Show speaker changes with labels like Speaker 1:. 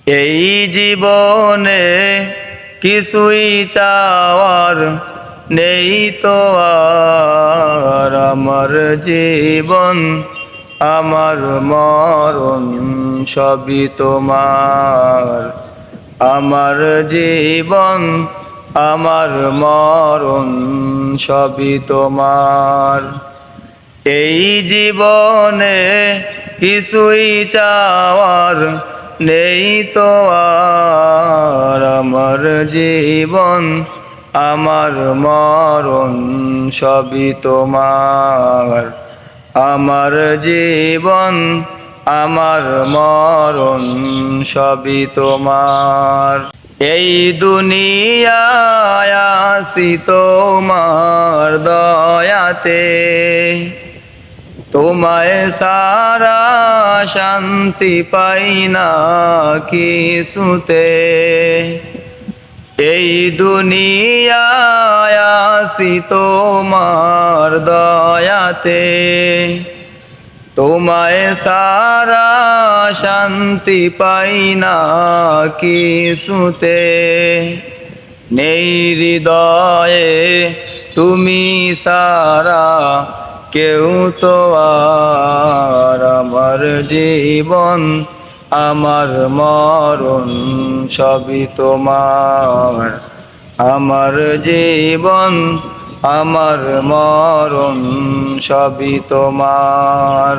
Speaker 1: এই জীবনে কিছুই চাওয়ার নেই তো আর। আমার জীবন আমার মরণ সবই তোমার। আমার জীবন আমার মরণ সবই তোমার। এই জীবনে কিছুই চাওয়ার নেই তো আর। আমার জীবন আমার মরণ সবই তোমার। আমার জীবন আমার মরণ সবই তোমার। এই দুনিয়ায় আসি তোমার দয়াতে, তোমায় সারা শান্তি পাই না কিছুতে। এই দুনিয়ায় আসি তোমার দয়াতে, তোমায় সারা শান্তি পাই না কিছুতে। নেই হৃদয়ে তুমি সারা কেউ তো আর। আমার জীবন আমার মরণ সবই তোমার। আমার জীবন আমার মরণ সবই তোমার।